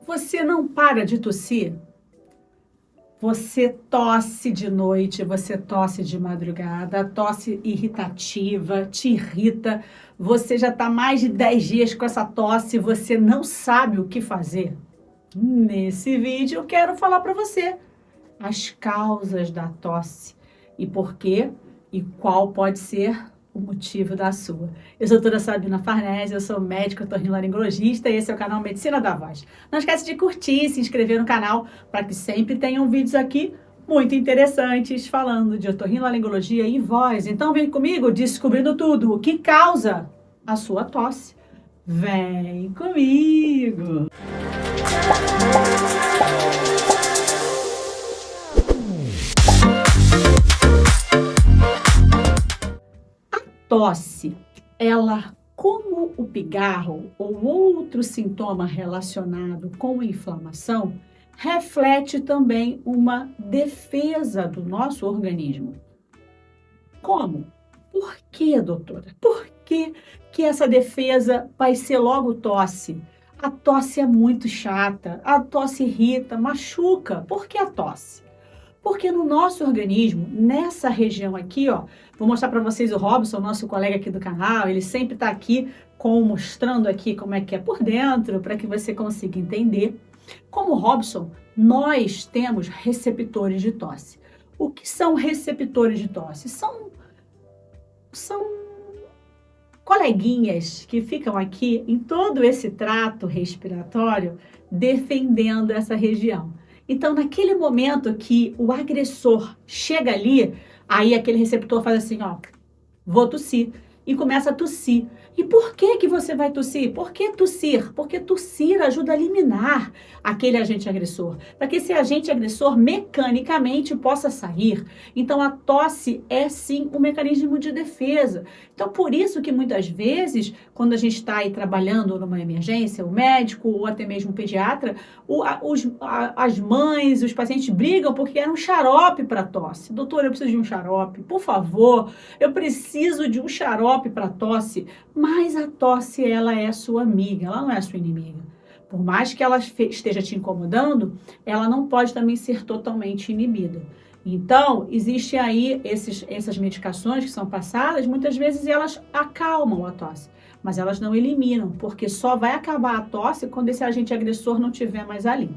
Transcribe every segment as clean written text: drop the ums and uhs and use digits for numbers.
Você não para de tossir? Você tosse de noite, você tosse de madrugada, tosse irritativa, te irrita, você já está mais de 10 dias com essa tosse, você não sabe o que fazer? Nesse vídeo eu quero falar para você as causas da tosse e por quê e qual pode ser o motivo da sua. Eu sou a doutora Sabina Farnese, eu sou médica otorrinolaringologista e esse é o canal Medicina da Voz. Não esquece de curtir e se inscrever no canal para que sempre tenham vídeos aqui muito interessantes falando de otorrinolaringologia e voz. Então vem comigo descobrindo tudo o que causa a sua tosse. Vem comigo! Tosse, ela, como o pigarro ou outro sintoma relacionado com inflamação, reflete também uma defesa do nosso organismo. Como? Por que, doutora? Por que essa defesa vai ser logo tosse? A tosse é muito chata, a tosse irrita, machuca. Por que a tosse? Porque no nosso organismo, nessa região aqui, ó, vou mostrar para vocês o Robson, nosso colega aqui do canal, ele sempre está aqui mostrando aqui como é que é por dentro, para que você consiga entender. Como Robson, nós temos receptores de tosse. O que são receptores de tosse? São coleguinhas que ficam aqui em todo esse trato respiratório defendendo essa região. Então, naquele momento que o agressor chega ali, aí aquele receptor faz assim, ó, vou tossir, e começa a tossir. E por que você vai tossir? Por que tossir? Porque tossir ajuda a eliminar aquele agente agressor, para que esse agente agressor mecanicamente possa sair. Então, a tosse é sim um mecanismo de defesa. Então, por isso que muitas vezes, quando a gente está aí trabalhando numa emergência, o médico ou até mesmo o pediatra, as mães, os pacientes brigam porque era um xarope para tosse. Doutor, eu preciso de um xarope, por favor, eu preciso de um xarope para tosse. Mas a tosse, ela é sua amiga, ela não é sua inimiga. Por mais que ela esteja te incomodando, ela não pode também ser totalmente inibida. Então, existem aí essas medicações que são passadas, muitas vezes elas acalmam a tosse, mas elas não eliminam, porque só vai acabar a tosse quando esse agente agressor não estiver mais ali.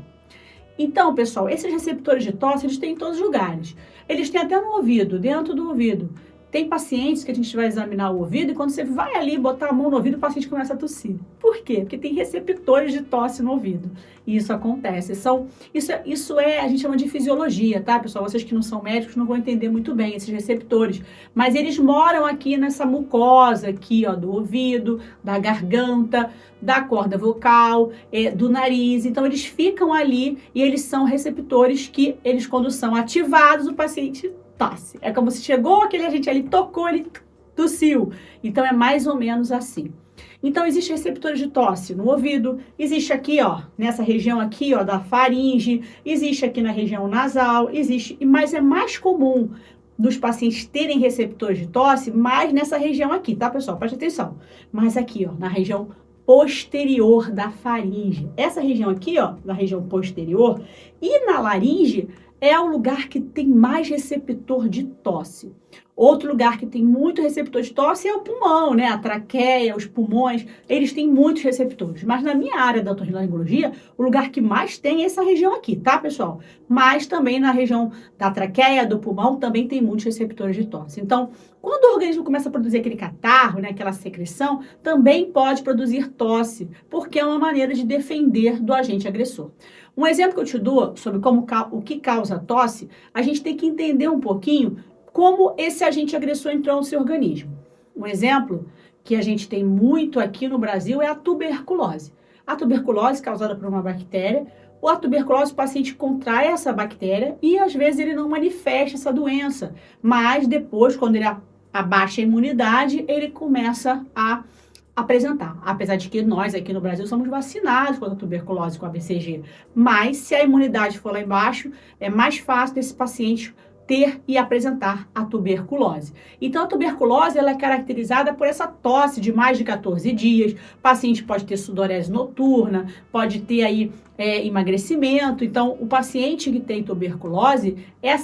Então, pessoal, esses receptores de tosse, eles têm em todos os lugares. Eles têm até no ouvido, dentro do ouvido. Tem pacientes que a gente vai examinar o ouvido e quando você vai ali botar a mão no ouvido, o paciente começa a tossir. Por quê? Porque tem receptores de tosse no ouvido. E isso acontece. A gente chama de fisiologia, tá, pessoal? Vocês que não são médicos não vão entender muito bem esses receptores. Mas eles moram aqui nessa mucosa aqui, ó, do ouvido, da garganta, da corda vocal, do nariz. Então, eles ficam ali e eles são receptores que, eles quando são ativados, o paciente tosse. É como se chegou aquele agente ali, tocou, ele tossiu. Então, é mais ou menos assim. Então, existem receptores de tosse no ouvido, existe aqui, ó, nessa região aqui, ó, da faringe, existe aqui na região nasal, existe, mas é mais comum dos pacientes terem receptores de tosse, mais nessa região aqui, tá, pessoal? Preste atenção. Mas aqui, ó, na região posterior da faringe. Essa região aqui, ó, na região posterior, e na laringe, é o lugar que tem mais receptor de tosse. Outro lugar que tem muito receptor de tosse é o pulmão, né? A traqueia, os pulmões, eles têm muitos receptores. Mas na minha área da otorrinolaringologia, o lugar que mais tem é essa região aqui, tá, pessoal? Mas também na região da traqueia, do pulmão, também tem muitos receptores de tosse. Então, quando o organismo começa a produzir aquele catarro, né, aquela secreção, também pode produzir tosse, porque é uma maneira de defender do agente agressor. Um exemplo que eu te dou sobre o que causa tosse, a gente tem que entender um pouquinho como esse agente agressor entrou no seu organismo. Um exemplo que a gente tem muito aqui no Brasil é a tuberculose. A tuberculose causada por uma bactéria, ou a tuberculose, o paciente contrai essa bactéria e às vezes ele não manifesta essa doença, mas depois, quando ele abaixa a imunidade, ele começa a apresentar, apesar de que nós aqui no Brasil somos vacinados contra a tuberculose com a BCG, mas se a imunidade for lá embaixo, é mais fácil desse paciente ter e apresentar a tuberculose. Então, a tuberculose ela é caracterizada por essa tosse de mais de 14 dias. O paciente pode ter sudorese noturna, pode ter aí emagrecimento. Então, o paciente que tem tuberculose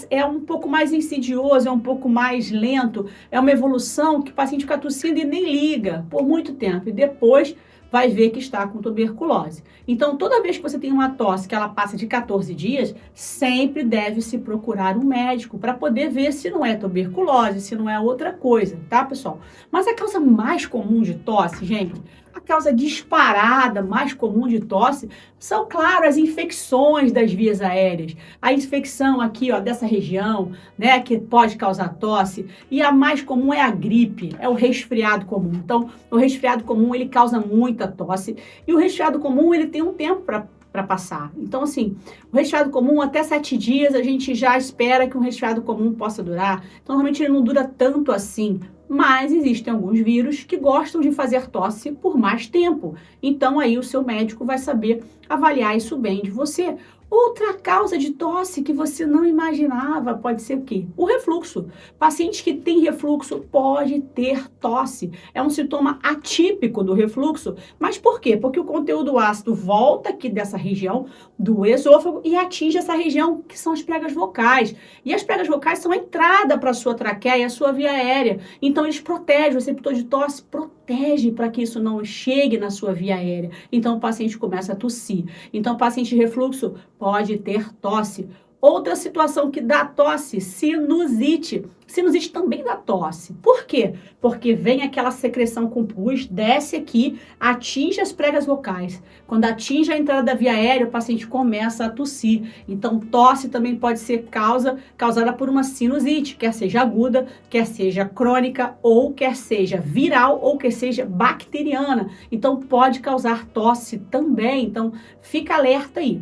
é um pouco mais insidioso, é um pouco mais lento, é uma evolução que o paciente fica tossindo e nem liga por muito tempo. E depois vai ver que está com tuberculose. Então, toda vez que você tem uma tosse que ela passa de 14 dias, sempre deve se procurar um médico para poder ver se não é tuberculose, se não é outra coisa, tá, pessoal? Mas a causa mais comum de tosse, gente, a causa disparada mais comum de tosse são, claro, as infecções das vias aéreas. A infecção aqui, ó, dessa região, né, que pode causar tosse. E a mais comum é a gripe, é o resfriado comum. Então, o resfriado comum, ele causa muita tosse. E o resfriado comum, ele tem um tempo para passar. Então, assim, o resfriado comum, até 7 dias, a gente já espera que um resfriado comum possa durar. Então, normalmente, ele não dura tanto assim. Mas existem alguns vírus que gostam de fazer tosse por mais tempo. Então, aí o seu médico vai saber avaliar isso bem de você. Outra causa de tosse que você não imaginava pode ser o quê? O refluxo. Paciente que tem refluxo pode ter tosse. É um sintoma atípico do refluxo. Mas por quê? Porque o conteúdo ácido volta aqui dessa região do esôfago e atinge essa região que são as pregas vocais. E as pregas vocais são a entrada para a sua traqueia, a sua via aérea. Então, eles protegem, o receptor de tosse protege para que isso não chegue na sua via aérea. Então, o paciente começa a tossir. Então, o paciente de refluxo pode ter tosse. Outra situação que dá tosse, sinusite. Sinusite também dá tosse. Por quê? Porque vem aquela secreção com pus, desce aqui, atinge as pregas vocais. Quando atinge a entrada da via aérea, o paciente começa a tossir. Então, tosse também pode ser causada por uma sinusite, quer seja aguda, quer seja crônica, ou quer seja viral, ou quer seja bacteriana. Então, pode causar tosse também. Então, fica alerta aí.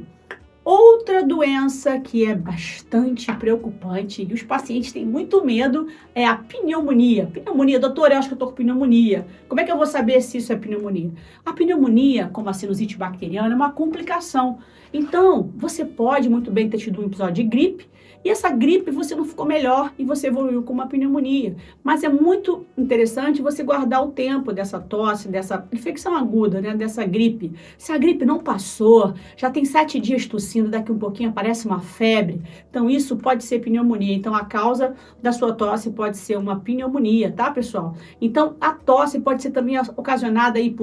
Outra doença que é bastante preocupante e os pacientes têm muito medo é a pneumonia. Pneumonia, doutor, eu acho que eu estou com pneumonia. Como é que eu vou saber se isso é pneumonia? A pneumonia, como a sinusite bacteriana, é uma complicação. Então, você pode muito bem ter tido um episódio de gripe e essa gripe você não ficou melhor e você evoluiu com uma pneumonia. Mas é muito interessante você guardar o tempo dessa tosse, dessa infecção aguda, né, dessa gripe. Se a gripe não passou, já tem 7 dias tossindo, daqui um pouquinho aparece uma febre. Então, isso pode ser pneumonia. Então, a causa da sua tosse pode ser uma pneumonia, tá, pessoal? Então, a tosse pode ser também ocasionada aí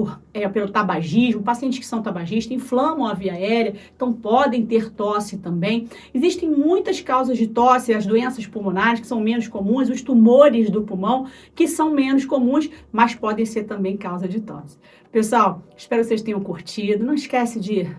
pelo tabagismo. Pacientes que são tabagistas inflamam a via aérea, então podem ter tosse também. Existem muitas causas de tosse, as doenças pulmonares que são menos comuns, os tumores do pulmão que são menos comuns, mas podem ser também causa de tosse. Pessoal, espero que vocês tenham curtido. Não esquece de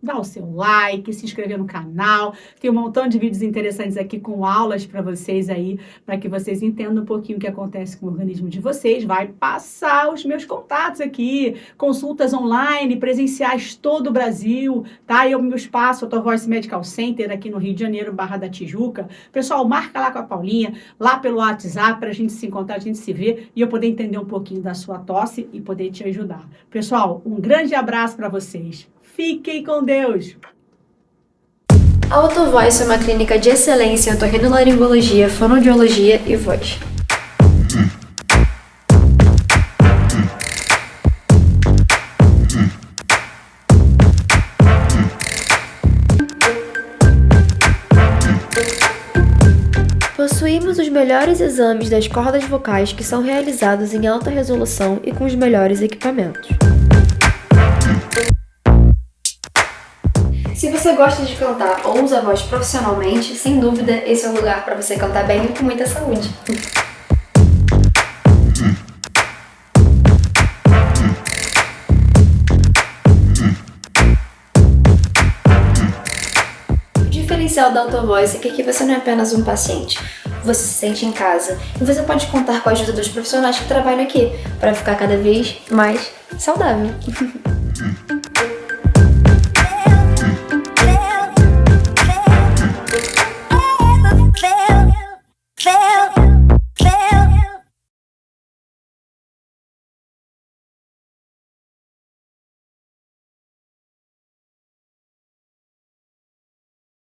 dar o seu like, se inscrever no canal. Tem um montão de vídeos interessantes aqui com aulas para vocês aí, para que vocês entendam um pouquinho o que acontece com o organismo de vocês. Vai passar os meus contatos aqui, consultas online, presenciais todo o Brasil, tá? Eu, meu espaço, Auto Voice Medical Center aqui no Rio de Janeiro, Barra da Tijuca. Pessoal, marca lá com a Paulinha, lá pelo WhatsApp, para a gente se encontrar, a gente se ver e eu poder entender um pouquinho da sua tosse e poder te ajudar. Pessoal, um grande abraço para vocês. Fiquem com Deus! A Auto Voice é uma clínica de excelência em otorrinolaringologia, fonoaudiologia e voz. Possuímos os melhores exames das cordas vocais que são realizados em alta resolução e com os melhores equipamentos. Se você gosta de cantar ou usa a voz profissionalmente, sem dúvida esse é o lugar para você cantar bem e com muita saúde. O diferencial da Auto Voice é que aqui você não é apenas um paciente, você se sente em casa e você pode contar com a ajuda dos profissionais que trabalham aqui para ficar cada vez mais saudável.